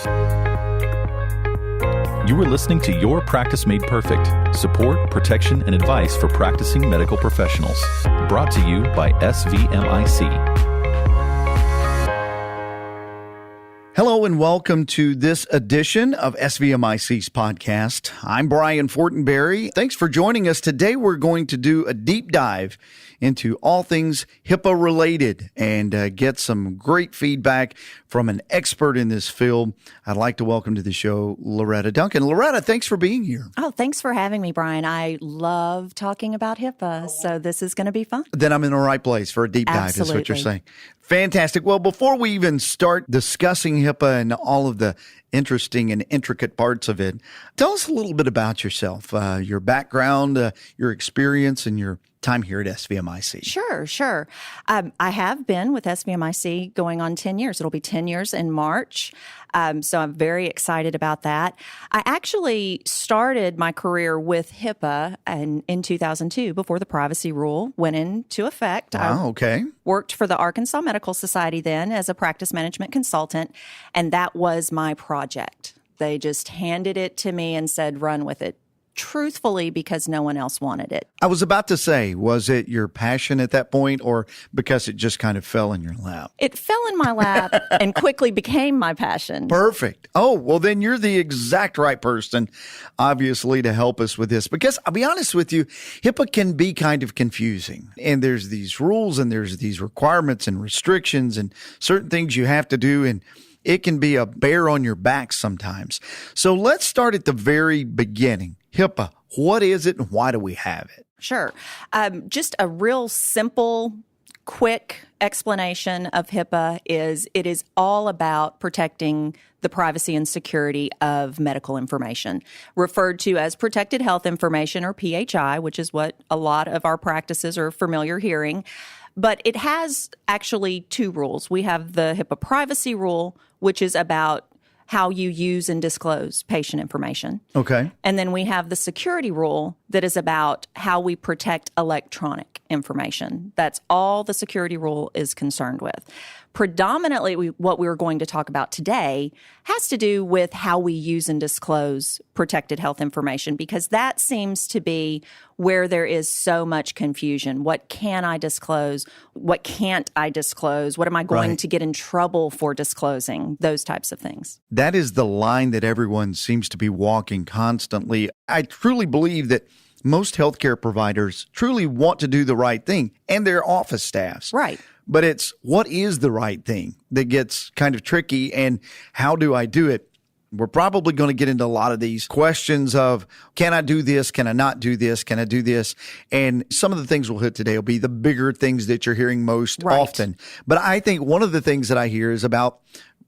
You are listening to Your Practice Made Perfect. Support, protection, and advice for practicing medical professionals. Brought to you by SVMIC. Hello and welcome to this edition of SVMIC's podcast. I'm Brian Fortenberry. Thanks for joining us. Today we're going to do a deep dive into all things HIPAA related and get some great feedback from an expert in this field. I'd like to welcome to the show Loretta Duncan. Loretta, thanks for being here. Oh, thanks for having me, Brian. I love talking about HIPAA, so this is going to be fun. Then I'm in the right place for a deep dive, Absolutely. is what you're saying. Fantastic. Well, before we even start discussing HIPAA and all of the interesting and intricate parts of it, tell us a little bit about yourself, your background, your experience, and your time here at SVMIC. Sure. I have been with SVMIC going on 10 years. It'll be 10 years in March. So I'm very excited about that. I actually started my career with HIPAA in 2002 before the privacy rule went into effect. Wow, okay. Worked for the Arkansas Medical Society then as a practice management consultant, and that was my project. They just handed it to me and said, run with it. Truthfully, because no one else wanted it. I was about to say, was it your passion at that point or because it just kind of fell in your lap? It fell in my lap and quickly became my passion. Perfect. Oh, well, then you're the exact right person, obviously, to help us with this. Because I'll be honest with you, HIPAA can be kind of confusing. And there's these rules and there's these requirements and restrictions and certain things you have to do. And it can be a bear on your back sometimes. So let's start at the very beginning. HIPAA, what is it and why do we have it? Sure. Just a real simple, quick explanation of HIPAA is it is all about protecting the privacy and security of medical information, referred to as protected health information or PHI, which is what a lot of our practices are familiar hearing. But it has actually two rules. We have the HIPAA privacy rule, which is about how you use and disclose patient information. Okay. And then we have the security rule that is about how we protect electronic information. That's all the security rule is concerned with. Predominantly, what we're going to talk about today has to do with how we use and disclose protected health information, because that seems to be where there is so much confusion. What can I disclose? What can't I disclose? What am I going to get in trouble for disclosing? Those types of things. That is the line that everyone seems to be walking constantly. I truly believe that most healthcare providers truly want to do the right thing, and their office staffs. Right. But it's what is the right thing that gets kind of tricky, and how do I do it? We're probably going to get into a lot of these questions of, can I do this? Can I not do this? Can I do this? And some of the things we'll hit today will be the bigger things that you're hearing most often. But I think one of the things that I hear is about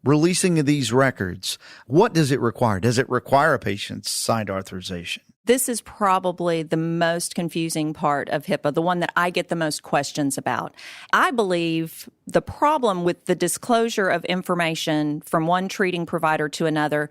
releasing of these records. What does it require? Does it require a patient's signed authorization? This is probably the most confusing part of HIPAA, the one that I get the most questions about. I believe the problem with the disclosure of information from one treating provider to another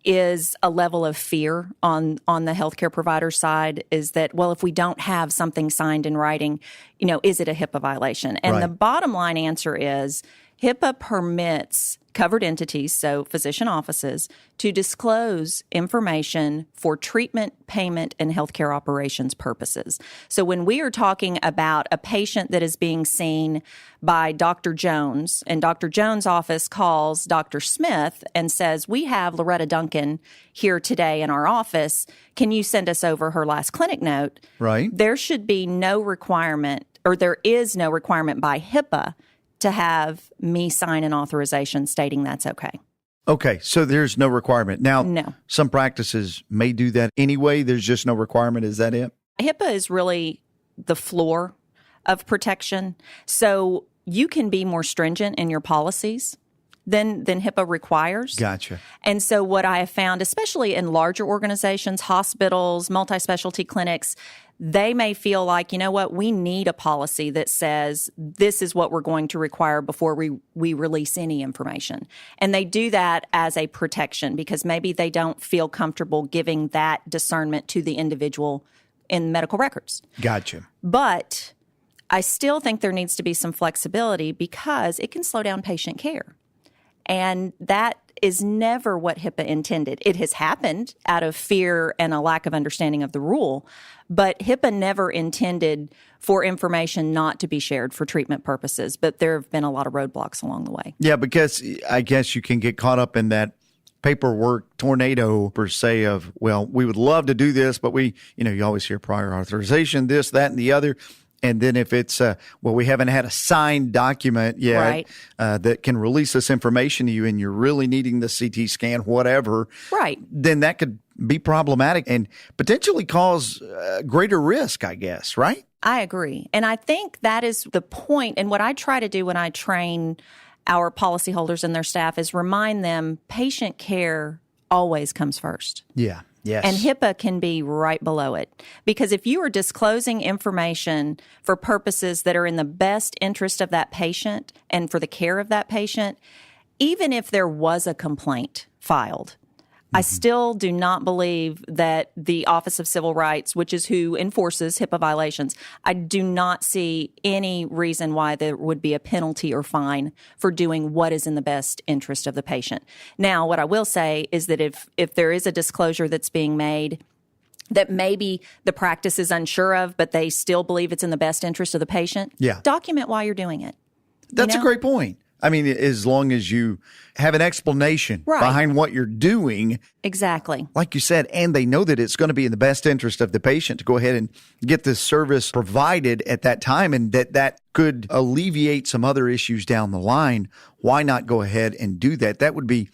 is a level of fear on the healthcare provider side, is that, well, if we don't have something signed in writing, is it a HIPAA violation? And the bottom line answer is HIPAA permits covered entities, so physician offices, to disclose information for treatment, payment, and healthcare operations purposes. So when we are talking about a patient that is being seen by Dr. Jones, and Dr. Jones' office calls Dr. Smith and says, we have Loretta Duncan here today in our office. Can you send us over her last clinic note? Right. There should be no requirement, or there is no requirement by HIPAA to have me sign an authorization stating that's okay. Okay, so there's no requirement. Now, No. Some practices may do that anyway. There's just no requirement. Is that it? HIPAA is really the floor of protection. So you can be more stringent in your policies than HIPAA requires. Gotcha. And so what I have found, especially in larger organizations, hospitals, multi-specialty clinics, they may feel like, we need a policy that says this is what we're going to require before we release any information. And they do that as a protection because maybe they don't feel comfortable giving that discernment to the individual in medical records. Gotcha. But I still think there needs to be some flexibility because it can slow down patient care. And that is never what HIPAA intended. It has happened out of fear and a lack of understanding of the rule, but HIPAA never intended for information not to be shared for treatment purposes. But there have been a lot of roadblocks along the way. Yeah, because I guess you can get caught up in that paperwork tornado per se of, well, we would love to do this, but you always hear prior authorization, this, that, and the other. And then if it's, we haven't had a signed document yet Right. That can release this information to you and you're really needing the CT scan, whatever, Right. then that could be problematic and potentially cause greater risk, I guess, right? I agree. And I think that is the point. And what I try to do when I train our policyholders and their staff is remind them patient care always comes first. Yeah. Yes. And HIPAA can be right below it. Because if you are disclosing information for purposes that are in the best interest of that patient and for the care of that patient, even if there was a complaint filed, I still do not believe that the Office of Civil Rights, which is who enforces HIPAA violations, I do not see any reason why there would be a penalty or fine for doing what is in the best interest of the patient. Now, what I will say is that if there is a disclosure that's being made that maybe the practice is unsure of, but they still believe it's in the best interest of the patient, document why you're doing it. That's a great point. I mean, as long as you have an explanation behind what you're doing. Exactly. Like you said, and they know that it's going to be in the best interest of the patient to go ahead and get this service provided at that time and that could alleviate some other issues down the line. Why not go ahead and do that? That would be,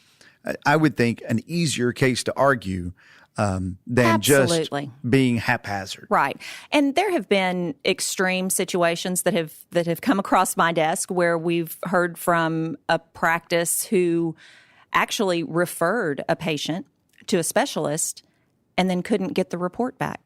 I would think, an easier case to argue than just being haphazard. Right. And there have been extreme situations that have come across my desk where we've heard from a practice who actually referred a patient to a specialist and then couldn't get the report back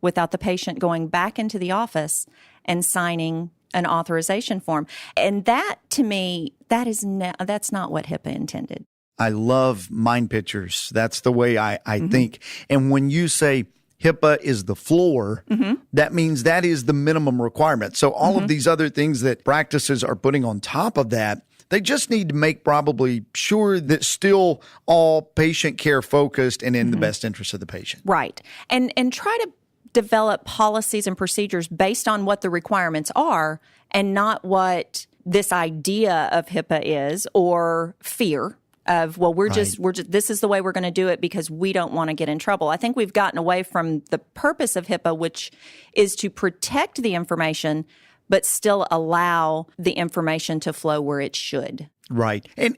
without the patient going back into the office and signing an authorization form. And that, to me, that's not what HIPAA intended. I love mind pictures. That's the way I think. And when you say HIPAA is the floor, that means that is the minimum requirement. So all of these other things that practices are putting on top of that, they just need to make probably sure that still all patient care focused and in the best interest of the patient. Right. And try to develop policies and procedures based on what the requirements are and not what this idea of HIPAA is or fear of, well, we're just this is the way we're going to do it because we don't want to get in trouble. I think we've gotten away from the purpose of HIPAA, which is to protect the information, but still allow the information to flow where it should. Right. And,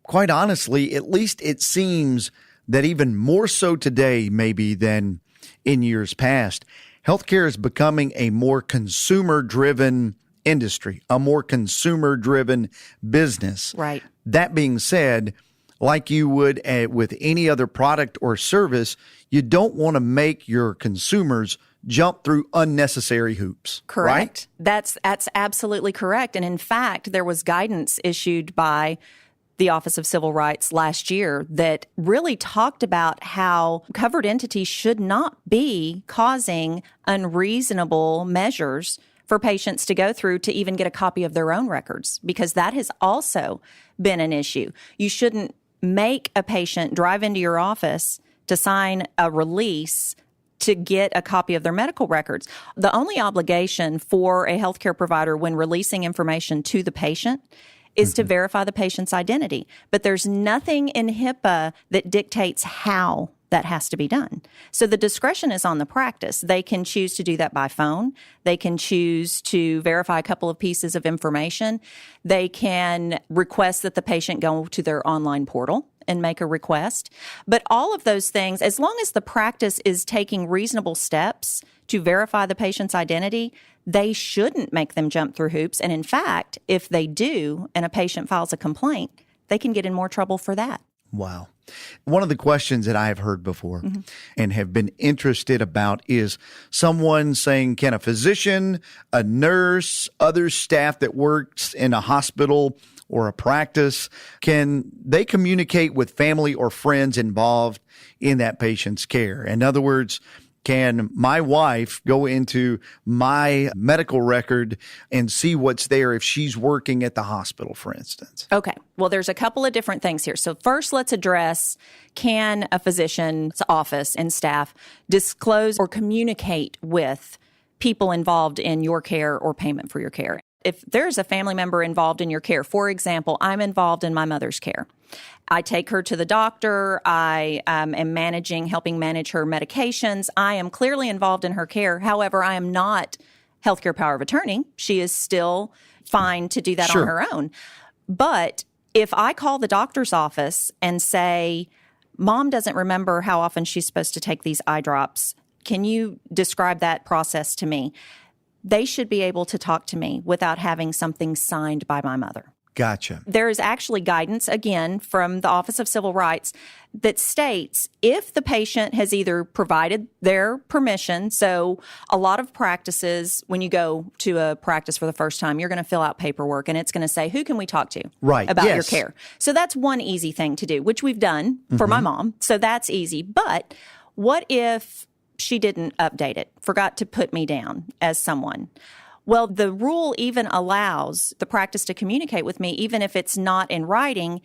quite honestly, at least it seems that even more so today, maybe than in years past, healthcare is becoming a more consumer-driven industry, a more consumer-driven business. Right. That being said, like you would with any other product or service, you don't want to make your consumers jump through unnecessary hoops. Correct. Right? That's absolutely correct. And in fact, there was guidance issued by the Office of Civil Rights last year that really talked about how covered entities should not be causing unreasonable measures for patients to go through to even get a copy of their own records, because that has also been an issue. You shouldn't make a patient drive into your office to sign a release to get a copy of their medical records. The only obligation for a healthcare provider when releasing information to the patient is to verify the patient's identity. But there's nothing in HIPAA that dictates how that has to be done. So the discretion is on the practice. They can choose to do that by phone. They can choose to verify a couple of pieces of information. They can request that the patient go to their online portal and make a request. But all of those things, as long as the practice is taking reasonable steps to verify the patient's identity, they shouldn't make them jump through hoops. And in fact, if they do and a patient files a complaint, they can get in more trouble for that. Wow. One of the questions that I have heard before and have been interested about is someone saying, can a physician, a nurse, other staff that works in a hospital or a practice, can they communicate with family or friends involved in that patient's care? In other words, Can my wife go into my medical record and see what's there if she's working at the hospital, for instance? Okay. Well, there's a couple of different things here. So first, let's address, can a physician's office and staff disclose or communicate with people involved in your care or payment for your care? If there's a family member involved in your care, for example, I'm involved in my mother's care. I take her to the doctor. I am helping manage her medications. I am clearly involved in her care. However, I am not healthcare power of attorney. She is still fine to do that Sure. on her own. But if I call the doctor's office and say, Mom doesn't remember how often she's supposed to take these eye drops, can you describe that process to me? They should be able to talk to me without having something signed by my mother. Gotcha. There is actually guidance, again, from the Office of Civil Rights that states if the patient has either provided their permission, so a lot of practices, when you go to a practice for the first time, you're going to fill out paperwork and it's going to say, who can we talk to about your care? So that's one easy thing to do, which we've done for my mom. So that's easy. But what if she didn't update it, forgot to put me down as someone? Well, the rule even allows the practice to communicate with me, even if it's not in writing,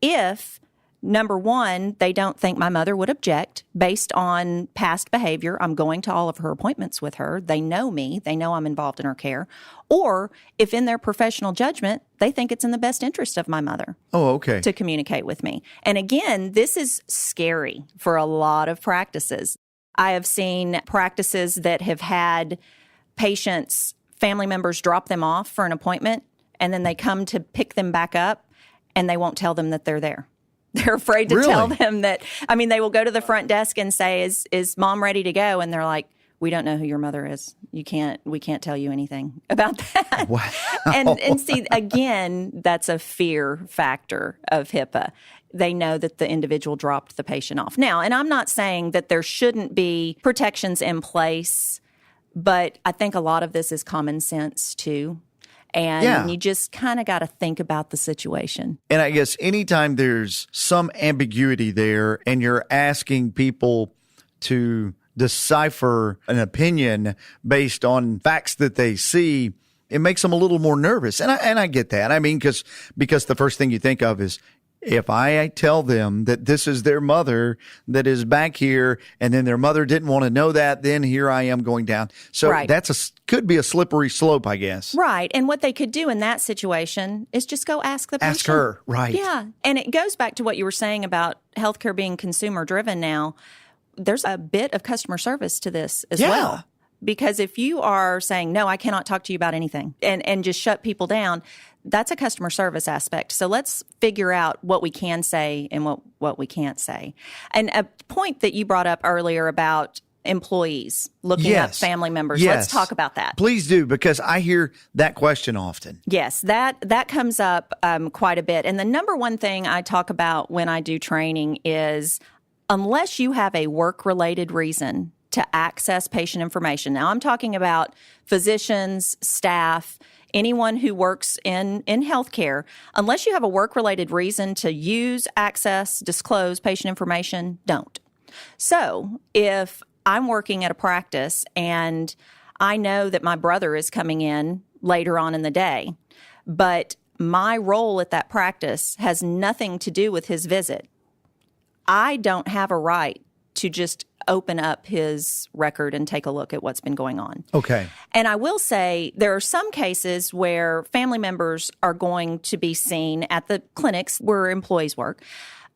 if, number one, they don't think my mother would object based on past behavior. I'm going to all of her appointments with her. They know me. They know I'm involved in her care. Or if in their professional judgment, they think it's in the best interest of my mother to communicate with me. And again, this is scary for a lot of practices. I have seen practices that have had patients, family members drop them off for an appointment, and then they come to pick them back up, and they won't tell them that they're there. They're afraid to tell them that. I mean, they will go to the front desk and say, is Mom ready to go? And they're like, we don't know who your mother is. We can't tell you anything about that. Wow. And see, again, that's a fear factor of HIPAA. They know that the individual dropped the patient off. Now, and I'm not saying that there shouldn't be protections in place, but I think a lot of this is common sense too. And you just kind of got to think about the situation. And I guess anytime there's some ambiguity there and you're asking people to decipher an opinion based on facts that they see, it makes them a little more nervous. And I get that. I mean, because the first thing you think of is, if I tell them that this is their mother that is back here, and then their mother didn't want to know that, then here I am going down. So could be a slippery slope, I guess. Right. And what they could do in that situation is just go ask the patient. Ask her, right. Yeah. And it goes back to what you were saying about healthcare being consumer driven now. There's a bit of customer service to this as well. Because if you are saying, no, I cannot talk to you about anything, and just shut people down, that's a customer service aspect. So let's figure out what we can say and what we can't say. And a point that you brought up earlier about employees looking up family members. Yes. Let's talk about that. Please do, because I hear that question often. Yes, that comes up quite a bit. And the number one thing I talk about when I do training is, unless you have a work-related reason to access patient information. Now, I'm talking about physicians, staff, anyone who works in healthcare. Unless you have a work-related reason to use, access, disclose patient information, don't. So if I'm working at a practice and I know that my brother is coming in later on in the day, but my role at that practice has nothing to do with his visit, I don't have a right to just open up his record and take a look at what's been going on. Okay. And I will say there are some cases where family members are going to be seen at the clinics where employees work,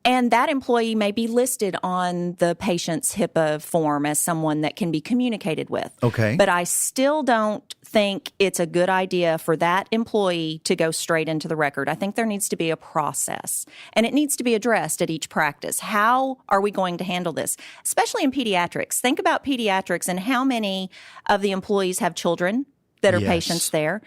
and that employee may be listed on the patient's HIPAA form as someone that can be communicated with. Okay. But I still don't think it's a good idea for that employee to go straight into the record. I think there needs to be a process, and it needs to be addressed at each practice. How are we going to handle this? Especially in pediatrics. Think about pediatrics and how many of the employees have children that are patients there.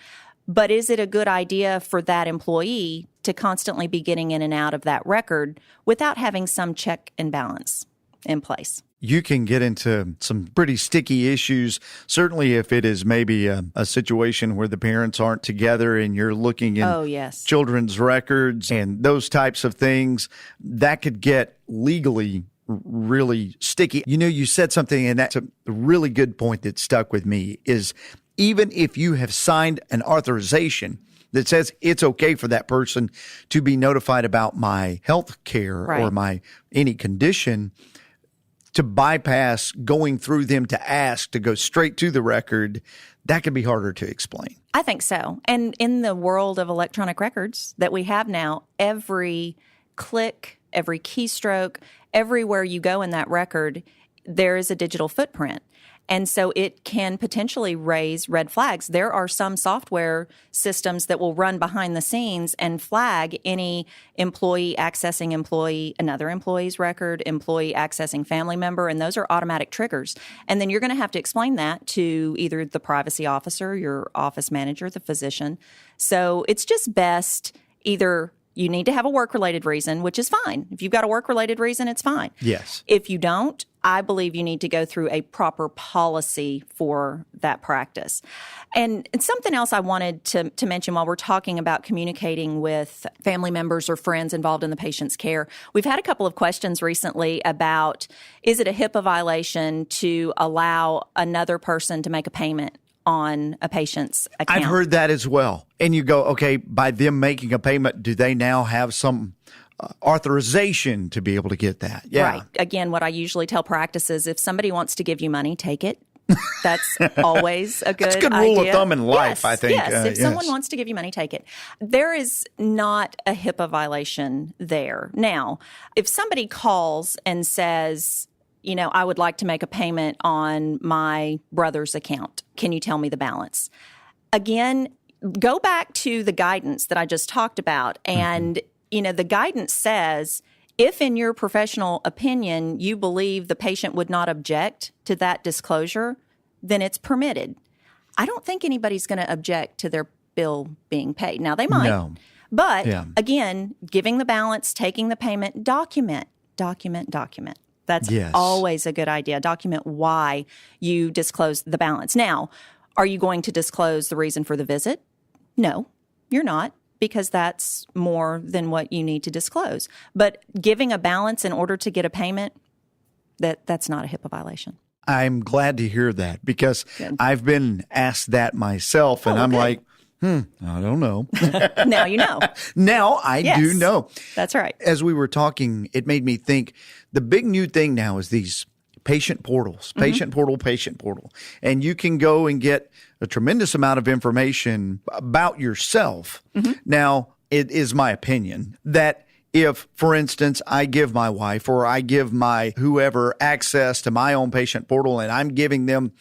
But is it a good idea for that employee to constantly be getting in and out of that record without having some check and balance in place? You can get into some pretty sticky issues, certainly if it is maybe a situation where the parents aren't together and you're looking in children's records and those types of things. That could get legally really sticky. You said something, and that's a really good point that stuck with me, is even if you have signed an authorization that says it's okay for that person to be notified about my health care or my any condition, to bypass going through them to ask to go straight to the record, that can be harder to explain. I think so. And in the world of electronic records that we have now, every click, every keystroke, everywhere you go in that record, there is a digital footprint. And so it can potentially raise red flags. There are some software systems that will run behind the scenes and flag any employee accessing another employee's record, employee accessing family member, and those are automatic triggers. And then you're going to have to explain that to either the privacy officer, your office manager, the physician. So it's just best either you need to have a work-related reason, which is fine. If you've got a work-related reason, it's fine. Yes. If you don't, I believe you need to go through a proper policy for that practice. And something else I wanted to mention while we're talking about communicating with family members or friends involved in the patient's care, we've had a couple of questions recently about, is it a HIPAA violation to allow another person to make a payment on a patient's account? I've heard that as well. And you go, okay, by them making a payment, do they now have some authorization to be able to get that? Yeah. Right. Again, what I usually tell practices, if somebody wants to give you money, take it. That's always a good idea. That's a good rule of thumb in life, yes, I think. Yes, if someone wants to give you money, take it. There is not a HIPAA violation there. Now, if somebody calls and says, I would like to make a payment on my brother's account, can you tell me the balance? Again, go back to the guidance that I just talked about. And, the guidance says, if in your professional opinion you believe the patient would not object to that disclosure, then it's permitted. I don't think anybody's going to object to their bill being paid. Now, they might. No. But, again, giving the balance, taking the payment, document. That's always a good idea. Document why you disclose the balance. Now, are you going to disclose the reason for the visit? No, you're not, because that's more than what you need to disclose. But giving a balance in order to get a payment, that's not a HIPAA violation. I'm glad to hear that, because I've been asked that myself, and I'm like, I don't know. Now you know. Now I do know. That's right. As we were talking, it made me think the big new thing now is these patient portals, patient portal. And you can go and get a tremendous amount of information about yourself. Now, it is my opinion that if, for instance, I give my wife or I give my whoever access to my own patient portal and I'm giving them,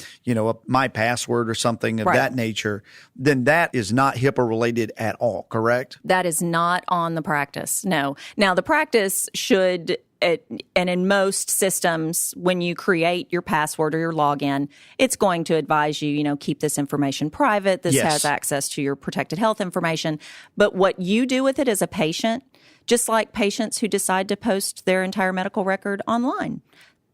my password or something of that nature, then that is not HIPAA related at all, correct? That is not on the practice, no. Now, the practice should, and in most systems, when you create your password or your login, it's going to advise you, keep this information private. This has access to your protected health information. But what you do with it as a patient, just like patients who decide to post their entire medical record online,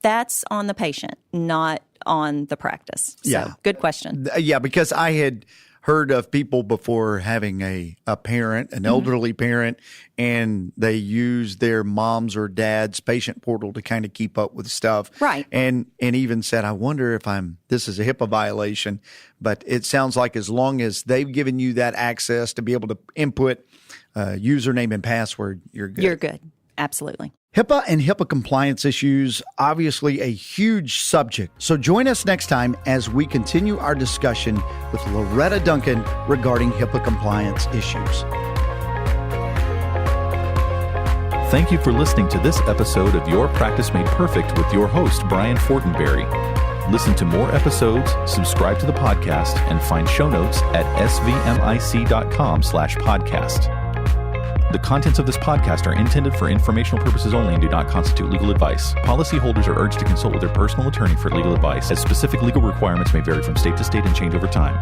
that's on the patient, not on the practice. So, good question. Yeah, because I had heard of people before having a parent, an elderly parent, and they use their mom's or dad's patient portal to kind of keep up with stuff. Right. And even said, I wonder if this is a HIPAA violation. But it sounds like as long as they've given you that access to be able to input username and password, you're good. You're good. Absolutely. HIPAA and HIPAA compliance issues, obviously a huge subject. So join us next time as we continue our discussion with Loretta Duncan regarding HIPAA compliance issues. Thank you for listening to this episode of Your Practice Made Perfect with your host, Brian Fortenberry. Listen to more episodes, subscribe to the podcast, and find show notes at svmic.com/podcast. The contents of this podcast are intended for informational purposes only and do not constitute legal advice. Policyholders are urged to consult with their personal attorney for legal advice, as specific legal requirements may vary from state to state and change over time.